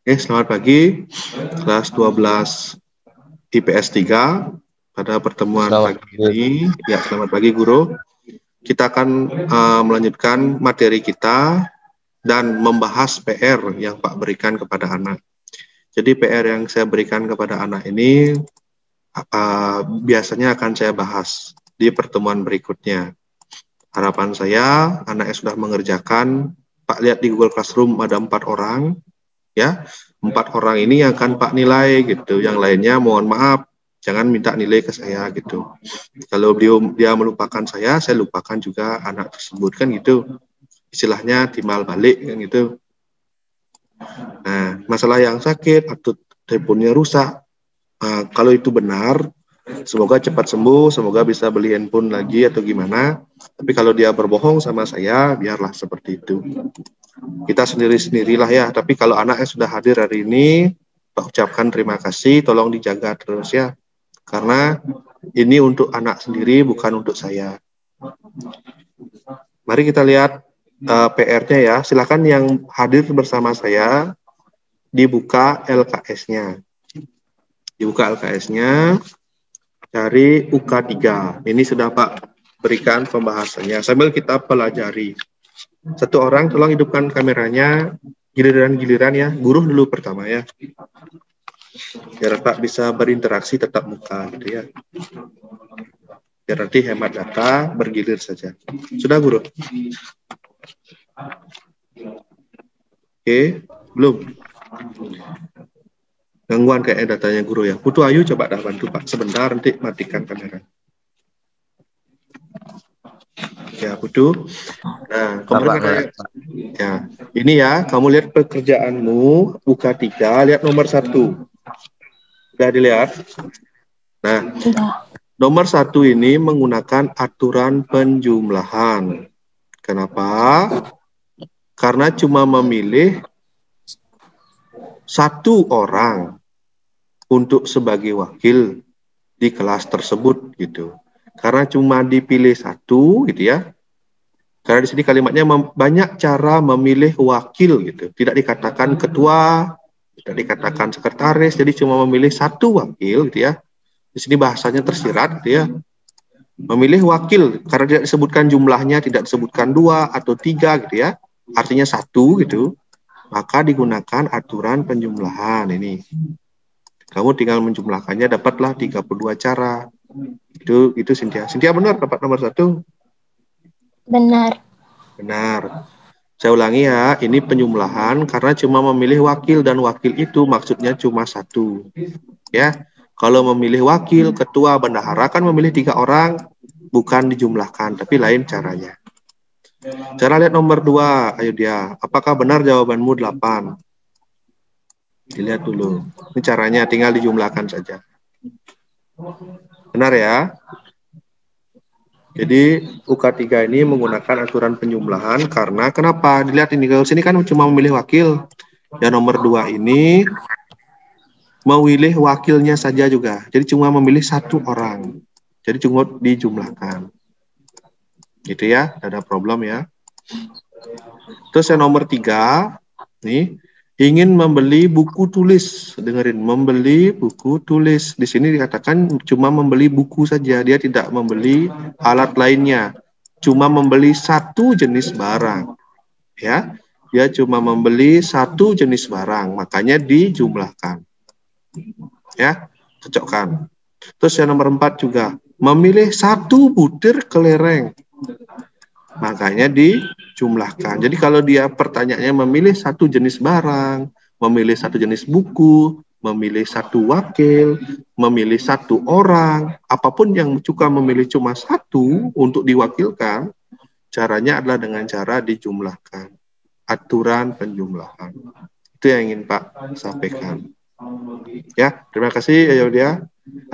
Selamat pagi, kelas 12 IPS 3. Pada pertemuan pagi ini, selamat pagi guru. Kita akan melanjutkan materi kita dan membahas PR yang Pak berikan kepada anak. Jadi PR yang saya berikan kepada anak ini biasanya akan saya bahas di pertemuan berikutnya. Harapan saya, anak yang sudah mengerjakan, Pak lihat di Google Classroom ada 4 orang, ya, 4 orang ini yang akan Pak nilai gitu. Yang lainnya mohon maaf, jangan minta nilai ke saya gitu. Kalau dia melupakan saya lupakan juga anak tersebut kan gitu. Istilahnya timbal balik kan gitu. Nah, masalah yang sakit atau teleponnya rusak, kalau itu benar, semoga cepat sembuh, semoga bisa beli handphone lagi atau gimana. Tapi kalau dia berbohong sama saya, biarlah seperti itu. Kita sendiri-sendirilah ya, tapi kalau anaknya sudah hadir hari ini, Pak ucapkan terima kasih, tolong dijaga terus ya. Karena ini untuk anak sendiri, bukan untuk saya. Mari kita lihat PR-nya ya. Silakan yang hadir bersama saya, dibuka LKS-nya. Dibuka LKS-nya, cari UK3. Ini sudah Pak berikan pembahasannya, sambil kita pelajari. Satu orang tolong hidupkan kameranya, giliran-giliran ya, guru dulu pertama ya. Biar Pak bisa berinteraksi tetap muka gitu ya. Biar nanti hemat data, bergilir saja. Sudah guru? Oke, belum? Gangguan kayaknya datanya guru ya. Putu Ayu coba dah bantu Pak, sebentar nanti matikan kamera. Ya, Putu. Nah, kemarin kayak ya, ini ya, kamu lihat pekerjaanmu, buka 3, lihat nomor 1. Sudah dilihat? Nah, nomor 1 ini menggunakan aturan penjumlahan. Kenapa? Karena cuma memilih 1 orang untuk sebagai wakil di kelas tersebut gitu. Karena cuma dipilih 1 gitu ya. Karena di sini kalimatnya banyak cara memilih wakil gitu. Tidak dikatakan ketua, tidak dikatakan sekretaris, jadi cuma memilih 1 wakil gitu ya. Di sini bahasanya tersirat gitu ya. Memilih wakil karena tidak disebutkan jumlahnya, tidak disebutkan 2 atau 3 gitu ya. Artinya 1 gitu. Maka digunakan aturan penjumlahan ini. Kamu tinggal menjumlahkannya, dapatlah 32 cara. Itu Cynthia. Cynthia benar dapat nomor 1? Benar. Benar. Saya ulangi ya, ini penjumlahan karena cuma memilih wakil dan wakil itu maksudnya cuma 1. Ya, kalau memilih wakil, ketua, bendahara kan memilih 3 orang, bukan dijumlahkan, tapi lain caranya. Cara lihat nomor 2, ayo dia. Apakah benar jawabanmu 8? Dilihat dulu. Ini caranya, tinggal dijumlahkan saja. Benar ya? Jadi UK3 ini menggunakan aturan penjumlahan karena kenapa? Dilihat ini, kalau sini kan cuma memilih wakil. Yang nomor 2 ini memilih wakilnya saja juga. Jadi cuma memilih 1 orang. Jadi cuma dijumlahkan. Gitu ya, ada problem ya. Terus yang nomor 3, nih, ingin membeli buku tulis. Dengerin, membeli buku tulis. Di sini dikatakan cuma membeli buku saja, dia tidak membeli alat lainnya. Cuma membeli 1 jenis barang. Ya, dia cuma membeli 1 jenis barang, makanya dijumlahkan. Ya, cocokkan. Terus yang nomor 4 juga, memilih 1 butir kelereng. Makanya dijumlahkan. Jadi kalau dia pertanyaannya memilih 1 jenis barang, memilih 1 jenis buku, memilih 1 wakil, memilih 1 orang, apapun yang suka memilih cuma 1 untuk diwakilkan, caranya adalah dengan cara dijumlahkan. Aturan penjumlahan. Itu yang ingin Pak sampaikan. Ya, terima kasih ya dia.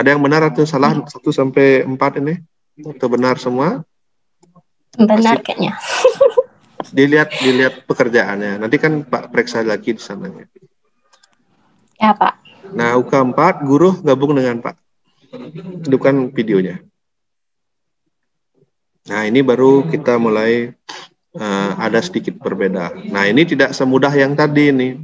Ada yang benar atau salah 1 sampai 4 ini? Atau benar semua? Benar kayaknya. Dilihat pekerjaannya. Nanti kan Pak periksa lagi di sana. Ya, Pak. Nah, UK4 guru gabung dengan Pak. Hidupkan videonya. Nah, ini baru kita mulai ada sedikit berbeda. Nah, ini tidak semudah yang tadi nih.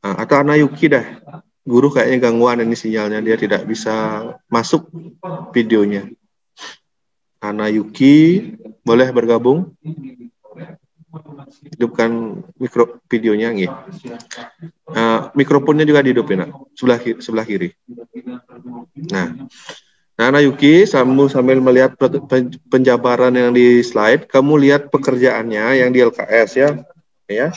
Atau Ana Yuki dah. Guru kayaknya gangguan ini sinyalnya, dia tidak bisa masuk videonya. Ana Yuki, boleh bergabung? Hidupkan mikro videonya, nggih. Mikrofonnya juga dihidupin, sebelah kiri. Nah, Ana Yuki, sambil melihat penjabaran yang di slide, kamu lihat pekerjaannya yang di LKS ya.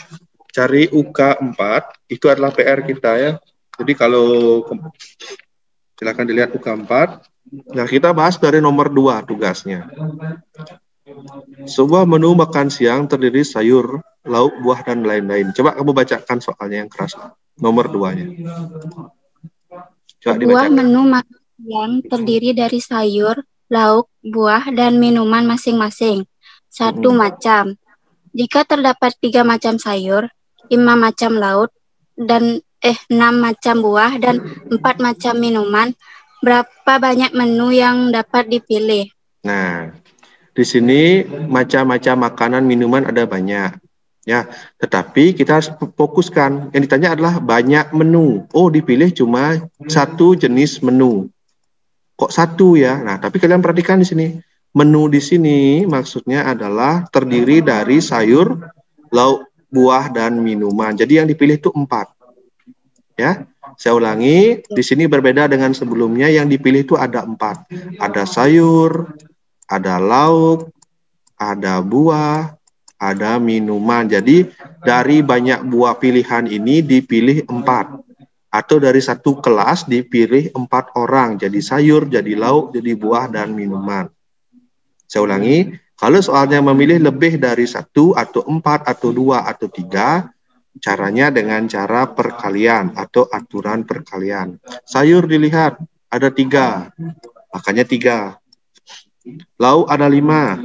Cari UK 4, itu adalah PR kita ya. Jadi kalau silakan dilihat UK 4. Nah, kita bahas dari nomor 2 tugasnya. Sebuah menu makan siang terdiri sayur, lauk, buah, dan lain-lain. Coba kamu bacakan soalnya yang keras. Nomor 2-nya. Sebuah menu makan siang terdiri dari sayur, lauk, buah, dan minuman masing-masing. Satu macam. Jika terdapat 3 macam sayur, 5 macam lauk, dan 6 macam buah, dan 4 macam minuman, berapa banyak menu yang dapat dipilih? Nah, di sini macam-macam makanan minuman ada banyak. Ya, tetapi kita harus fokuskan. Yang ditanya adalah banyak menu. Oh, dipilih cuma satu jenis menu. Kok satu ya? Nah, tapi kalian perhatikan di sini. Menu di sini maksudnya adalah terdiri dari sayur, lauk, buah, dan minuman. Jadi yang dipilih itu 4. Ya, saya ulangi. Di sini berbeda dengan sebelumnya. Yang dipilih itu ada 4. Ada sayur, ada lauk, ada buah, ada minuman. Jadi dari banyak buah pilihan ini dipilih 4. Atau dari satu kelas dipilih 4 orang. Jadi sayur, jadi lauk, jadi buah, dan minuman. Saya ulangi, kalau soalnya memilih lebih dari 1 atau 4 atau 2 atau 3, caranya dengan cara perkalian atau aturan perkalian. Sayur dilihat, ada 3, makanya 3. Lauk ada 5,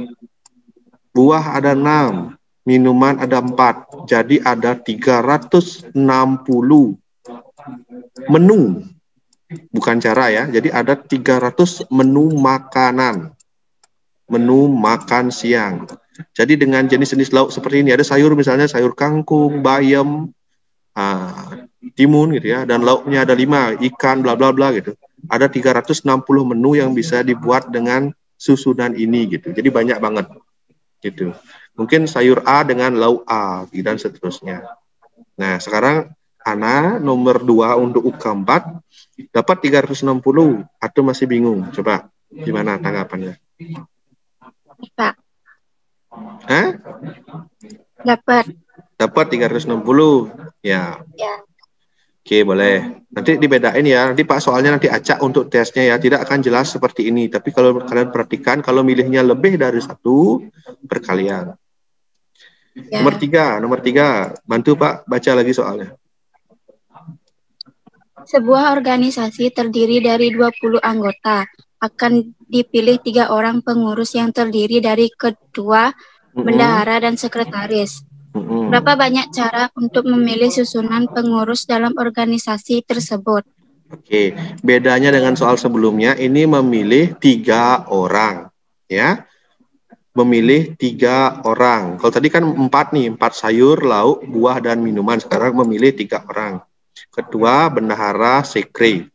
buah ada 6, minuman ada 4. Jadi ada 360 menu. Bukan cara ya, jadi ada 300 menu makanan. Menu makan siang. Jadi dengan jenis-jenis lauk seperti ini, ada sayur misalnya sayur kangkung, bayam, timun gitu ya, dan lauknya ada 5, ikan, bla bla bla gitu. Ada 360 menu yang bisa dibuat dengan susunan ini gitu. Jadi banyak banget gitu. Mungkin sayur A dengan lauk A dan seterusnya. Nah, sekarang Ana nomor 2 untuk UK 4 dapat 360 atau masih bingung? Coba gimana tanggapannya? Pak. Hah? Dapat 360. Ya. Oke, boleh. Nanti dibedain ya. Nanti Pak soalnya nanti acak untuk tesnya ya. Tidak akan jelas seperti ini. Tapi kalau kalian perhatikan, kalau milihnya lebih dari 1, perkalian. Ya. Nomor 3. Bantu Pak baca lagi soalnya. Sebuah organisasi terdiri dari 20 anggota. Akan dipilih 3 orang pengurus yang terdiri dari ketua, bendahara, dan sekretaris. Berapa banyak cara untuk memilih susunan pengurus dalam organisasi tersebut? Oke, bedanya dengan soal sebelumnya, ini memilih 3 orang. Ya, memilih 3 orang. Kalau tadi kan 4 nih, 4 sayur, lauk, buah, dan minuman. Sekarang memilih 3 orang. Ketua, bendahara, sekre.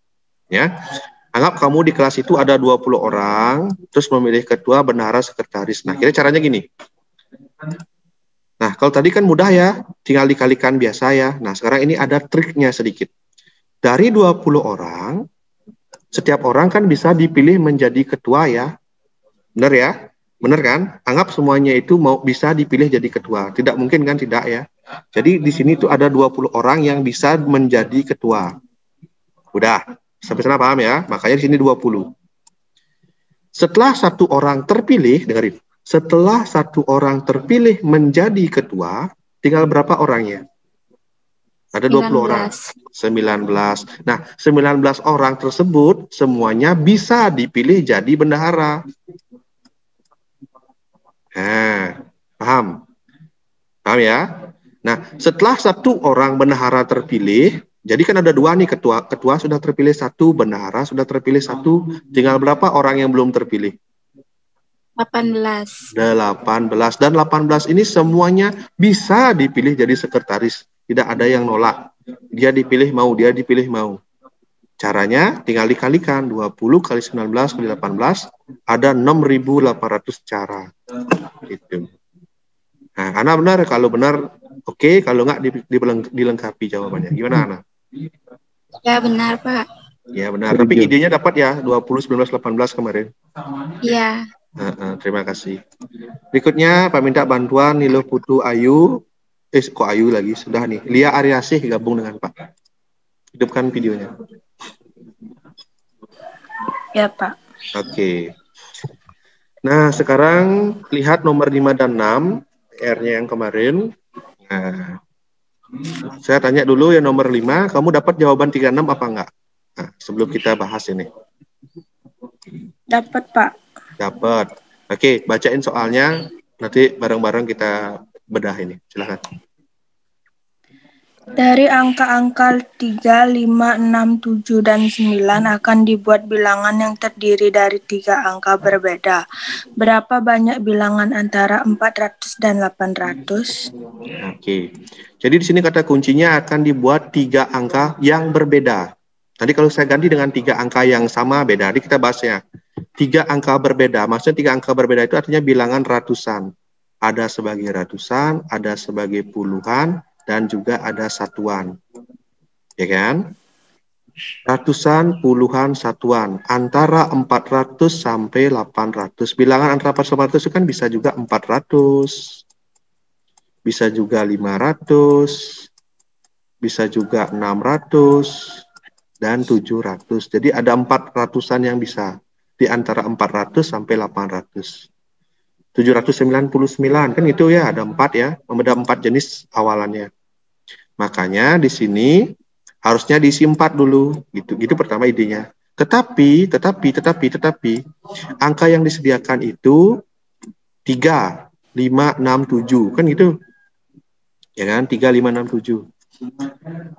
Ya. Anggap kamu di kelas itu ada 20 orang, terus memilih ketua, bendahara, sekretaris. Nah, kira caranya gini. Nah, kalau tadi kan mudah ya, tinggal dikalikan biasa ya. Nah, sekarang ini ada triknya sedikit. Dari 20 orang, setiap orang kan bisa dipilih menjadi ketua ya. Benar ya? Benar kan? Anggap semuanya itu bisa dipilih jadi ketua. Tidak mungkin kan? Tidak ya. Jadi di sini tuh ada 20 orang yang bisa menjadi ketua. Udah. Sampai sana paham ya? Makanya di sini 20. Setelah satu orang terpilih, dengerin. Setelah satu orang terpilih menjadi ketua, tinggal berapa orangnya? Ada 20 orang. 19. Nah, 19 orang tersebut semuanya bisa dipilih jadi bendahara. Nah, paham? Paham ya? Nah, setelah satu orang bendahara terpilih, jadi kan ada 2 nih, ketua sudah terpilih 1, bendahara sudah terpilih 1, tinggal berapa orang yang belum terpilih? 18. Dan 18 ini semuanya bisa dipilih jadi sekretaris. Tidak ada yang nolak. Dia dipilih mau, dia dipilih mau. Caranya tinggal dikalikan 20 kali 19 kali 18 ada 6.800 cara. Gitu. Nah, Ana benar, kalau benar oke, kalau nggak dilengkapi jawabannya. Gimana Ana? Ya benar Pak. Ya benar, tapi idenya dapat ya 20, 19, 18 kemarin. Iya. Terima kasih. Berikutnya Pak minta bantuan Nilo Putu Ayu. Kok Ayu lagi? Sudah nih. Lia Aryasih gabung dengan Pak. Hidupkan videonya. Ya Pak. Oke. Nah, sekarang lihat nomor 5 dan 6, R-nya yang kemarin. Nah, saya tanya dulu yang nomor 5, kamu dapat jawaban 36 apa enggak? Nah, sebelum kita bahas ini. Dapat Pak. Dapat. Oke, bacain soalnya, nanti bareng-bareng kita bedah ini. Silakan. Dari angka-angka 3, 5, 6, 7, dan 9 akan dibuat bilangan yang terdiri dari 3 angka berbeda. Berapa banyak bilangan antara 400 dan 800? Oke. Jadi di sini kata kuncinya akan dibuat 3 angka yang berbeda. Nanti kalau saya ganti dengan 3 angka yang sama beda, nanti kita bahasnya. 3 angka berbeda, maksudnya 3 angka berbeda itu artinya bilangan ratusan. Ada sebagai ratusan, ada sebagai puluhan, dan juga ada satuan. Ya kan? Ratusan, puluhan, satuan. Antara 400 sampai 800. Bilangan antara 400 itu kan bisa juga 400. Bisa juga 500. Bisa juga 600. Dan 700. Jadi ada 400-an yang bisa. Di antara 400 sampai 800. 799 kan itu ya, ada 4 ya. Ada 4 jenis awalannya. Makanya di sini harusnya diisi 4 dulu. Gitu pertama idenya. Tetapi angka yang disediakan itu 3, 5, 6, 7 kan gitu. Ya kan? 3, 5, 6, 7.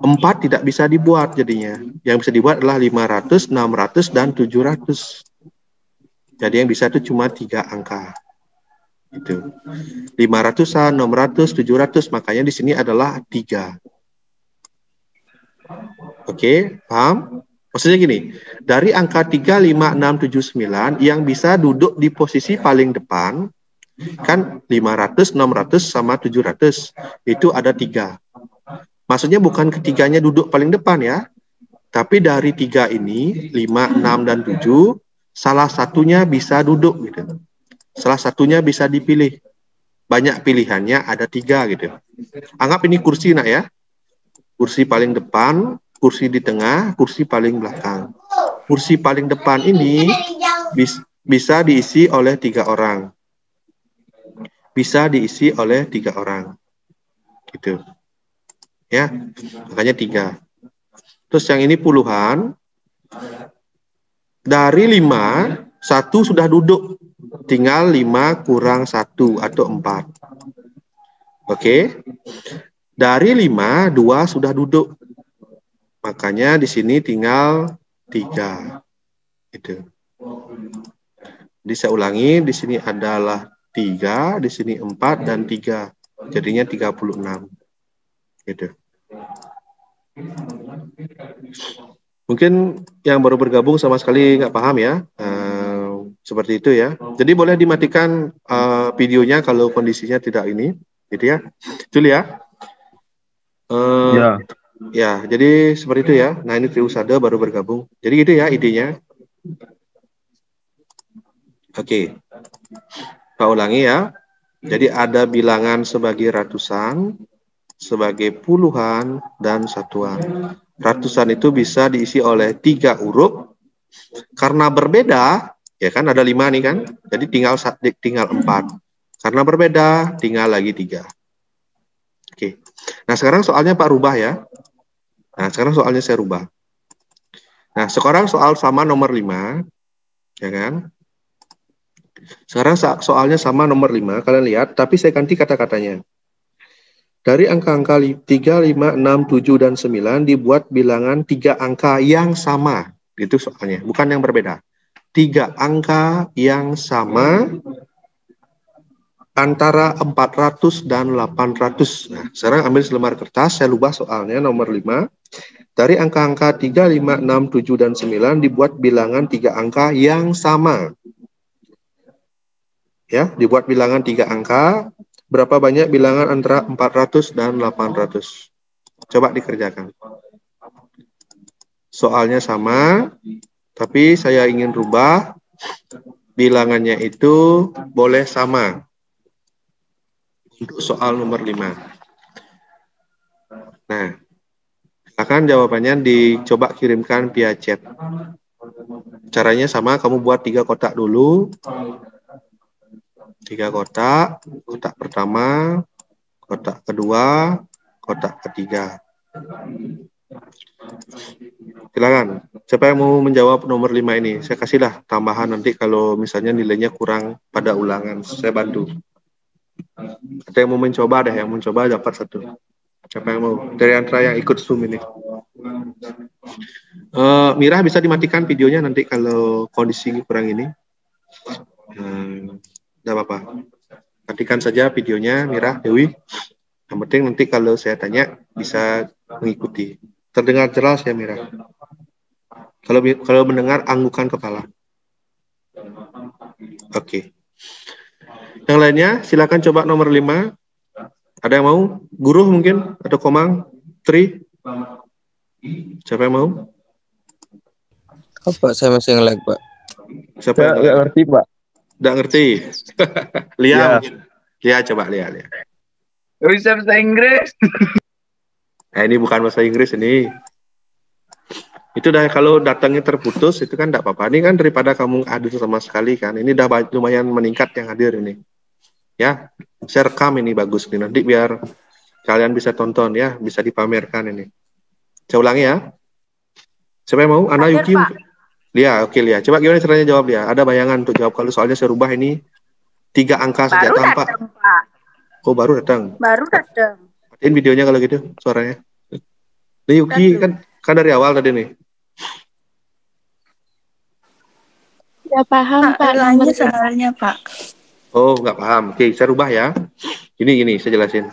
4 tidak bisa dibuat jadinya. Yang bisa dibuat adalah 500, 600, dan 700. Jadi yang bisa itu cuma 3 angka. Itu 500-an, 600, 700, makanya di sini adalah 3. Oke, paham? Maksudnya gini, dari angka 3, 5, 6, 7, 9 yang bisa duduk di posisi paling depan, kan 500, 600, sama 700, itu ada 3. Maksudnya bukan ketiganya duduk paling depan ya, tapi dari 3 ini, 5, 6, dan 7, salah satunya bisa duduk gitu. Salah satunya bisa dipilih. Banyak pilihannya, ada 3 gitu. Anggap ini kursi nak ya. Kursi paling depan, kursi di tengah, kursi paling belakang. Kursi paling depan ini bisa diisi oleh 3 orang. Bisa diisi oleh 3 orang. Gitu. Ya, makanya 3. Terus yang ini puluhan. Dari 5, 1 sudah duduk. Tinggal 5 kurang 1 atau 4. Oke. Dari 5, 2 sudah duduk. Makanya di sini tinggal 3. Gitu. Jadi saya ulangi, di sini adalah 3, di sini 4 dan 3. Jadinya 36. Gitu. Mungkin yang baru bergabung sama sekali nggak paham ya. Seperti itu ya. Jadi boleh dimatikan videonya kalau kondisinya tidak ini. Gitu ya. Juli ya. Ya, jadi seperti itu ya. Nah, ini Triusada baru bergabung. Jadi gitu ya idenya. Oke. Pak ulangi ya. Jadi ada bilangan sebagai ratusan, sebagai puluhan, dan satuan. Ratusan itu bisa diisi oleh 3 huruf. Karena berbeda, ya kan ada 5 nih kan. Jadi tinggal 4. Karena berbeda, tinggal lagi 3. Oke. Nah, sekarang soalnya Pak rubah ya. Nah, sekarang soalnya saya rubah. Nah, sekarang soal sama nomor 5. Ya kan? Sekarang soalnya sama nomor 5. Kalian lihat, tapi saya ganti kata-katanya. Dari angka-angka 3, 5, 6, 7, dan 9 dibuat bilangan 3 angka yang sama. Itu soalnya, bukan yang berbeda. 3 angka yang sama antara 400 dan 800. Nah, sekarang ambil selembar kertas, saya ubah soalnya nomor 5. Dari angka-angka 3, 5, 6, 7, dan 9 dibuat bilangan 3 angka yang sama. Ya, dibuat bilangan 3 angka. Berapa banyak bilangan antara 400 dan 800? Coba dikerjakan. Soalnya sama, tapi saya ingin rubah bilangannya itu boleh sama. Untuk soal nomor 5. Nah, silakan jawabannya dicoba kirimkan via chat. Caranya sama, kamu buat 3 kotak dulu. 3 kotak, kotak pertama, kotak kedua, kotak ketiga. Silakan, siapa yang mau menjawab nomor 5 ini? Saya kasihlah tambahan nanti kalau misalnya nilainya kurang pada ulangan, saya bantu. Ada yang mau mencoba, ada yang mau mencoba dapat 1. Siapa yang mau? Dari antara yang ikut Zoom ini. Mira bisa dimatikan videonya nanti kalau kondisi kurang ini. Tidak apa-apa. Matikan saja videonya, Mira, Dewi. Yang penting nanti kalau saya tanya bisa mengikuti. Terdengar jelas ya, Mira? Kalau mendengar anggukan kepala. Oke. Yang lainnya silakan coba nomor 5. Ada yang mau? Guru mungkin? Atau Komang? Tri? Siapa yang mau? Apa? Saya masih nge-lag, Pak. Siapa yang Nggak ngerti, Pak. Nggak ngerti? Lia Ya. mungkin? Lia, coba Lia. Nggak bisa bahasa Inggris. Ini bukan bahasa Inggris ini. Itu dah kalau datangnya terputus itu kan tidak apa-apa. Ini kan daripada kamu hadir sama sekali kan. Ini dah lumayan meningkat yang hadir ini. Ya, saya rekam ini bagus nih. Nanti biar kalian bisa tonton ya, bisa dipamerkan ini. Saya ulangi ya. Siapa yang mau? Ana, Yuki? Lia, oke Lia. Coba gimana caranya jawab Lia? Ada bayangan untuk jawab kalau soalnya saya rubah ini 3 angka saja Baru tanpa. datang, Pak. Oh, baru datang. Baru datang. Matiin videonya kalau gitu suaranya. Ini Yuki kan dari awal tadi nih. Udah paham, Pak. Lanjut soalnya, Pak. Oh, nggak paham. Oke, saya rubah ya. Gini, saya jelasin.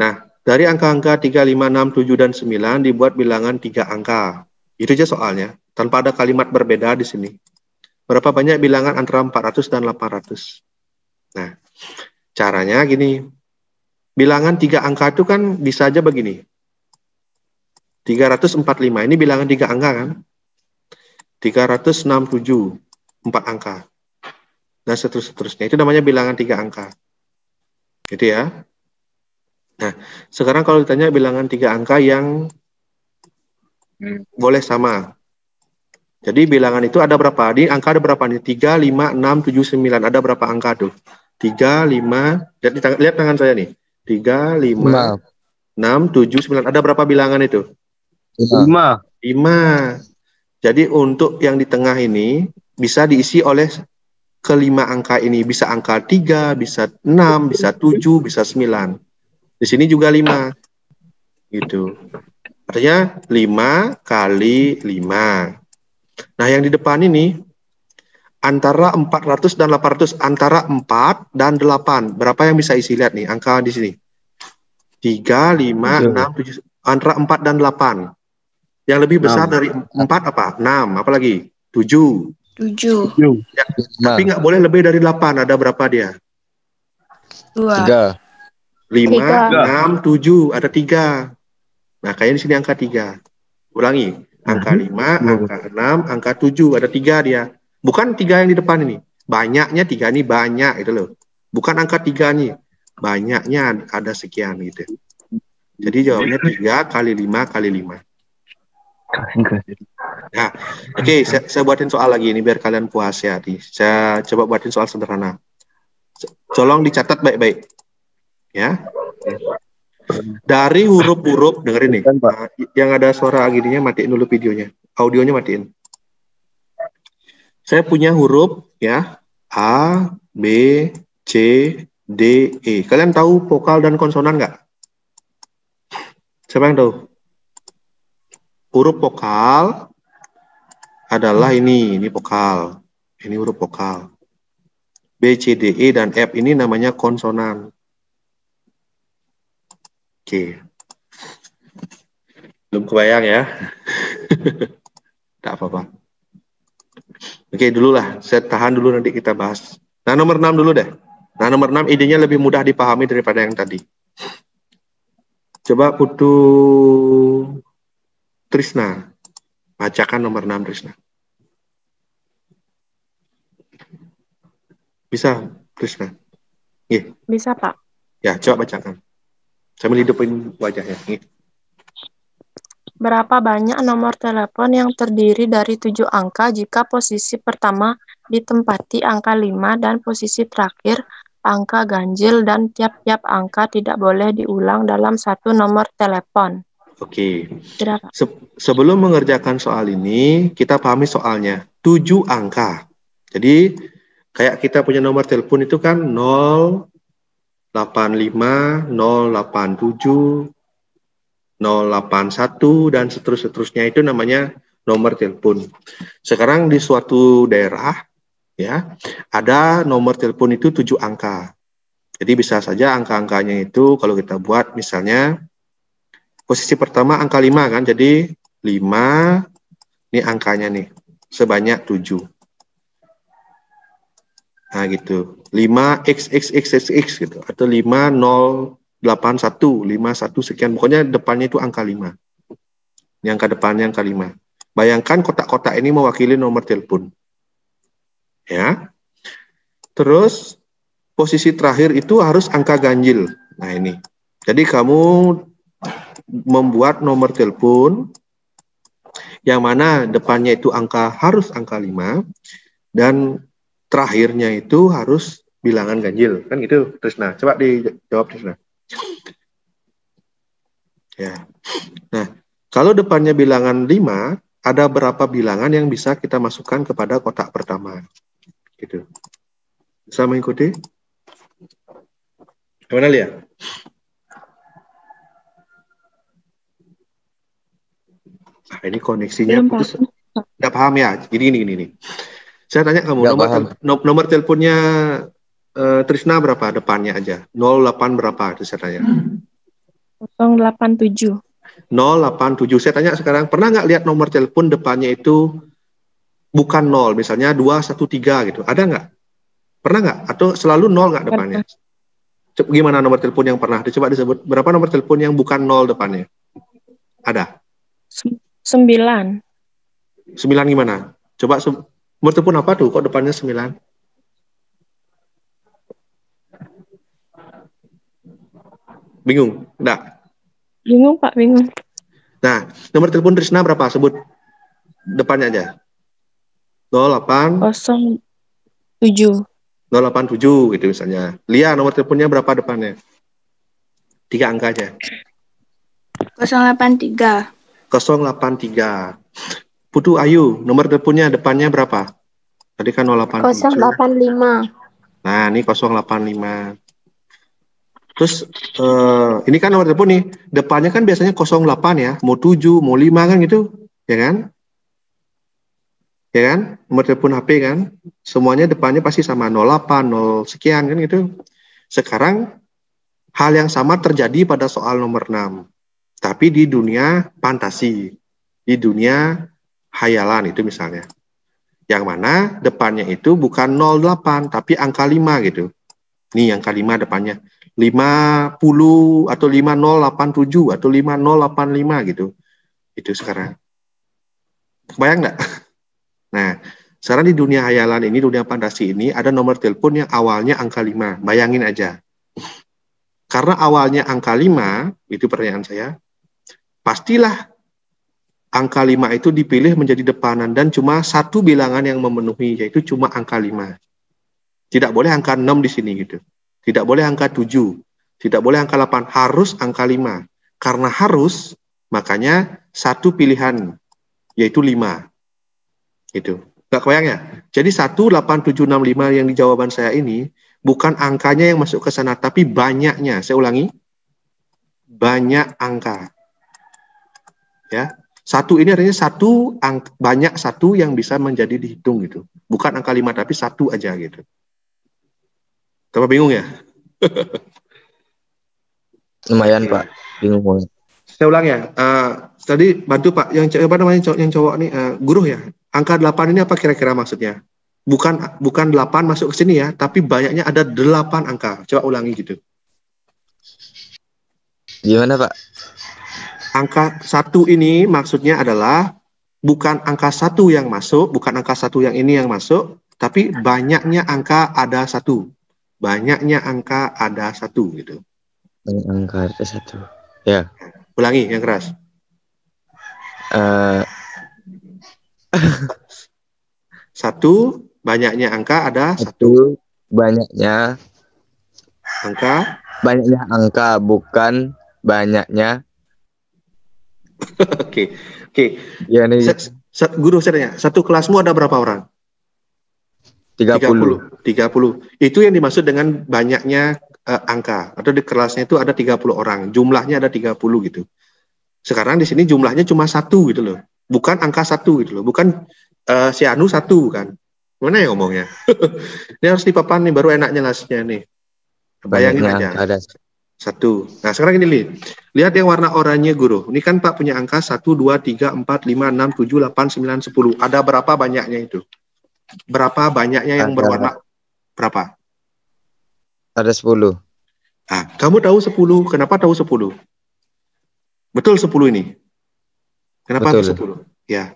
Nah, dari angka-angka 3, 5, 6, 7, dan 9 dibuat bilangan 3 angka. Itu aja soalnya. Tanpa ada kalimat berbeda di sini. Berapa banyak bilangan antara 400 dan 800? Nah, caranya gini. Bilangan 3 angka itu kan bisa aja begini. 345, ini bilangan 3 angka kan? 367, 4 angka. Dan seterusnya. Itu namanya bilangan 3 angka. Gitu ya. Nah, sekarang kalau ditanya bilangan 3 angka yang boleh sama. Jadi bilangan itu ada berapa? Di angka ada berapa nih? 3, 5, 6, 7, 9. Ada berapa angka tuh? 3, 5, lihat tangan saya nih. 3, 5, 6, 7, 9. Ada berapa bilangan itu? 5. 5. Jadi untuk yang di tengah ini bisa diisi oleh kelima angka ini. Bisa angka 3, bisa 6, bisa 7, bisa 9. Di sini juga 5. Gitu. Artinya 5 kali 5. Nah, yang di depan ini antara 400 dan 800. Antara 4 dan 8. Berapa yang bisa isi? Lihat nih, angka di sini. 3, 5, 6, 7. Antara 4 dan 8. Yang lebih besar 6. Dari 4 apa? 6. Apalagi? 7. 7. Ya, tapi nggak boleh lebih dari 8. Ada berapa dia? 2. 5, 6, 7. Ada 3. Nah, kayaknya di sini angka 3. Ulangi. Angka 5, angka 6, angka 7. Ada 3 dia. Bukan 3 yang di depan ini. Banyaknya 3 ini banyak itu loh. Bukan angka 3 nih. Banyaknya ada sekian gitu. Jadi jawabnya 3 kali 5 kali 5. Nah, oke, saya buatin soal lagi ini biar kalian puas ya. Saya coba buatin soal sederhana. Tolong dicatat baik-baik. Ya. Dari huruf-huruf, dengerin nih. Yang ada suara gininya matiin dulu videonya. Audionya matiin. Saya punya huruf ya. A, B, C, D, E. Kalian tahu vokal dan konsonan nggak? Siapa yang tahu? Huruf vokal adalah ini vokal. Ini huruf vokal. B, C, D, E, dan F ini namanya konsonan. Oke. Belum kebayang ya? Tidak apa-apa. Oke, dulu lah. Saya tahan dulu, nanti kita bahas. Nah, nomor 6 dulu deh. Nah, nomor 6 idenya lebih mudah dipahami daripada yang tadi. Coba Putu Trisna. Bacakan nomor 6, Trisna. Bisa, Trisna? Iya. Bisa, Pak. Ya, coba bacakan. Sambil hidupin wajahnya. Nih. Berapa banyak nomor telepon yang terdiri dari 7 angka jika posisi pertama ditempati angka 5 dan posisi terakhir angka ganjil dan tiap-tiap angka tidak boleh diulang dalam satu nomor telepon? Oke. Berapa? Sebelum mengerjakan soal ini, kita pahami soalnya. 7 angka. Jadi, kayak kita punya nomor telepon itu kan 085, 087, 081, dan seterusnya itu namanya nomor telepon. Sekarang di suatu daerah, ya, ada nomor telepon itu 7 angka. Jadi bisa saja angka-angkanya itu kalau kita buat misalnya posisi pertama angka 5 kan, jadi 5, ini angkanya nih, sebanyak 7. Nah gitu, 5xxxxx gitu, atau 5081, 51 sekian, pokoknya depannya itu angka 5. Ini angka depannya angka 5. Bayangkan kotak-kotak ini mewakili nomor telepon. Ya. Terus posisi terakhir itu harus angka ganjil. Nah ini. Jadi kamu membuat nomor telepon yang mana depannya itu harus angka 5 dan terakhirnya itu harus bilangan ganjil. Kan gitu, Trisna. Coba dijawab, Trisna. Ya. Nah, kalau depannya bilangan 5, ada berapa bilangan yang bisa kita masukkan kepada kotak pertama? Gitu. Bisa mengikuti? Gimana, Lia? Nah, ini koneksinya putus. Nggak paham ya? Gini. Saya tanya kamu, nomor teleponnya Trisna berapa depannya aja? 08 berapa? Itu saya tanya. 087. 087. Saya tanya sekarang, pernah nggak lihat nomor telepon depannya itu bukan 0, misalnya 213 gitu? Ada nggak? Pernah nggak? Atau selalu 0 nggak depannya? Gimana nomor telepon yang pernah? Coba disebut berapa nomor telepon yang bukan 0 depannya? Ada? 9. 9 gimana? Coba nomor telepon apa tuh? Kok depannya 9? Bingung? Enggak? Bingung, Pak, bingung. Nah, nomor telepon Trisna berapa? Sebut depannya aja. 07. 087 gitu misalnya. Lia, nomor teleponnya berapa depannya? 3 angka aja. 083. 083. Putu Ayu, nomor teleponnya depannya berapa? Tadi kan 087. 085. Nah, ini 085. Terus, ini kan nomor telepon nih. Depannya kan biasanya 08 ya. Mau 7, mau 5 kan gitu. Ya kan? Ya kan? Nomor telepon HP kan? Semuanya depannya pasti sama 08, 0 sekian kan gitu. Sekarang, hal yang sama terjadi pada soal nomor 6. Tapi di dunia fantasi. Di dunia hayalan itu misalnya. Yang mana depannya itu bukan 08, tapi angka 5 gitu. Nih angka 5 depannya. 50 atau 5087 atau 5085 gitu. Itu sekarang. Kebayang nggak? Nah, sekarang di dunia hayalan ini, dunia fantasi ini, ada nomor telepon yang awalnya angka 5. Bayangin aja. Karena awalnya angka 5, itu pertanyaan saya, pastilah angka 5 itu dipilih menjadi depanan dan cuma satu bilangan yang memenuhi, yaitu cuma angka 5. Tidak boleh angka 6 di sini gitu. Tidak boleh angka 7. Tidak boleh angka 8. Harus angka 5. Karena harus, makanya satu pilihan, yaitu 5. Gitu. Nggak kebayang ya? Jadi 18765 yang di jawaban saya ini, bukan angkanya yang masuk ke sana, tapi banyaknya. Saya ulangi. Banyak angka. Ya. Satu ini artinya banyak satu yang bisa menjadi dihitung gitu. Bukan angka 5 tapi satu aja gitu. Tambah bingung ya? Lumayan Pak, bingung banget. Saya ulang ya. Tadi bantu Pak, yang apa namanya yang cowok nih, guru ya. Angka 8 ini apa kira-kira maksudnya? Bukan 8 masuk ke sini ya, tapi banyaknya ada 8 angka. Coba ulangi gitu. Gimana Pak? Angka 1 ini maksudnya adalah bukan angka 1 yang masuk, bukan angka 1 yang ini yang masuk, tapi banyaknya angka ada 1. Banyaknya angka ada 1 gitu. Banyak angka ada 1. Ya. Ulangi yang keras. Satu, banyaknya angka ada 1. Banyaknya angka, bukan banyaknya. Oke. Ya nih. Guru saya tanya, satu kelasmu ada berapa orang? 30. Itu yang dimaksud dengan banyaknya angka. Atau di kelasnya itu ada 30 orang. Jumlahnya ada 30 gitu. Sekarang di sini jumlahnya cuma 1 gitu loh. Bukan angka 1 gitu loh. Bukan si Anu 1 kan. Mana ya ngomongnya? Ini harus dipapan nih, baru enaknya ngasihnya nih. Bayangin aja. Ada 1. Nah sekarang ini lihat yang warna oranye guru. Ini kan Pak punya angka 1, 2, 3, 4, 5, 6, 7, 8, 9, 10. Ada berapa banyaknya itu? Berapa banyaknya yang berwarna? Berapa? Ada 10. Nah, kamu tahu 10. Kenapa tahu 10? Betul 10 ini. Kenapa Betul. 10? Ya.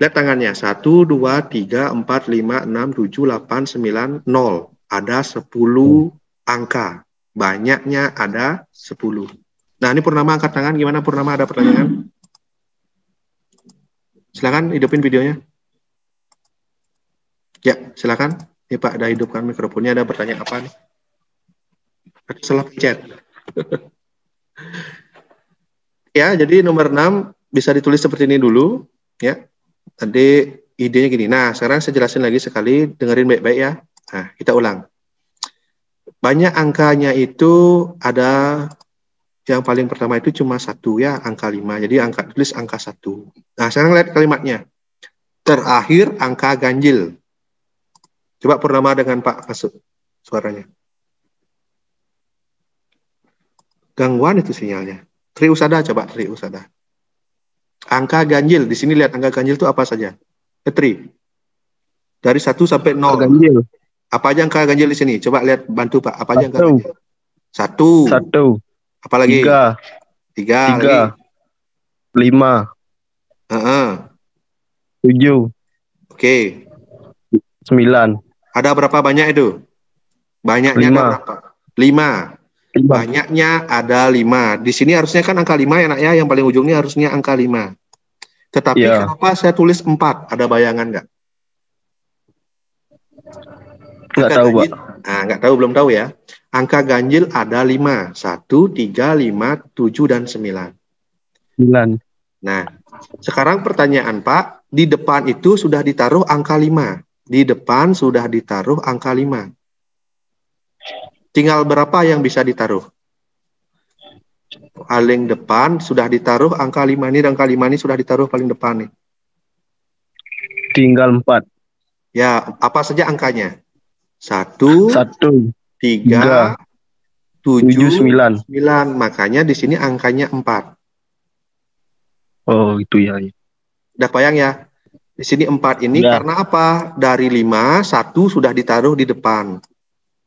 Lihat tangannya. 1, 2, 3, 4, 5, 6, 7, 8, 9, 0. Ada 10 angka. Banyaknya ada 10. Nah, ini Purnama angkat tangan. Gimana Purnama, ada pertanyaan? Silakan hidupin videonya. Ya, silakan. Ini Pak, ada hidupkan mikrofonnya. Ada pertanyaan apa nih? Salah pencet. Ya, jadi nomor 6 bisa ditulis seperti ini dulu. Ya, nanti idenya gini. Nah, sekarang saya jelasin lagi sekali. Dengerin baik-baik ya. Nah, kita ulang. Banyak angkanya itu ada, yang paling pertama itu cuma 1 ya, angka 5. Jadi tulis angka 1. Nah, sekarang lihat kalimatnya. Terakhir angka ganjil. Coba Purnama dengan Pak masuk suaranya. Gangguan itu sinyalnya. Tri Usada, coba Tri Usada. Angka ganjil, di sini lihat angka ganjil itu apa saja? Tri. Dari 1 sampai 0. Ganjil. Apa aja angka ganjil di sini? Coba lihat, bantu Pak. Apa aja angka ganjil? 1. 1. Apa lagi? 3. 3 lagi. 5. 7. Oke. 9. Ada berapa banyak itu? Banyaknya 5. ada berapa? 5. Banyaknya ada 5. Di sini harusnya kan angka 5 ya nak ya. Yang paling ujungnya harusnya angka 5. Tetapi kenapa saya tulis 4? Ada bayangan nggak? Nggak tahu, Pak. Nah, nggak tahu, belum tahu ya. Angka ganjil ada 5. 1, 3, 5, 7, dan 9. 9. Nah, sekarang pertanyaan Pak, di depan itu sudah ditaruh angka 5. Di depan sudah ditaruh angka 5. Tinggal berapa yang bisa ditaruh? Paling depan sudah ditaruh angka 5 ini, dan angka 5 ini sudah ditaruh paling depan nih. Tinggal 4. Ya, apa saja angkanya? 1, 3, 7, 9. Makanya di sini angkanya 4. Oh, itu ya. Udah bayang ya? Di sini 4 ini karena apa? Dari 5, 1 sudah ditaruh di depan.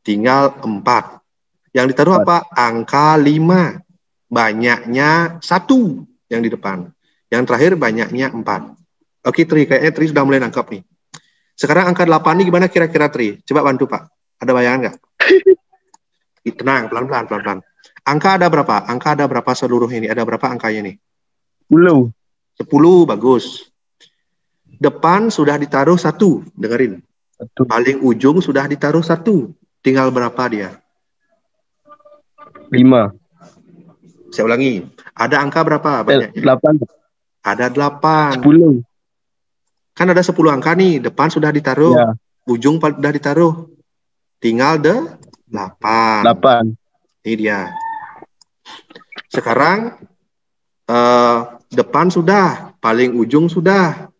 Tinggal 4. Yang ditaruh 4. Apa? Angka 5. Banyaknya 1 yang di depan. Yang terakhir banyaknya 4. Oke, Tri. Kayaknya Tri sudah mulai nangkap nih. Sekarang angka 8 ini gimana kira-kira, Tri? Coba bantu, Pak. Ada bayangan nggak? Tenang, pelan-pelan. Angka ada berapa? Angka ada berapa seluruh ini? Ada berapa angkanya nih? 10. 10, bagus. Depan sudah ditaruh 1. Dengerin. 1. Paling ujung sudah ditaruh 1. Tinggal berapa dia? 5. Saya ulangi. Ada angka berapa banyaknya? 8. Ada 8. 10. Kan ada 10 angka nih. Depan sudah ditaruh. Ya. Ujung sudah ditaruh. Tinggal 8. 8. Ini dia. Sekarang depan sudah. Paling ujung sudah.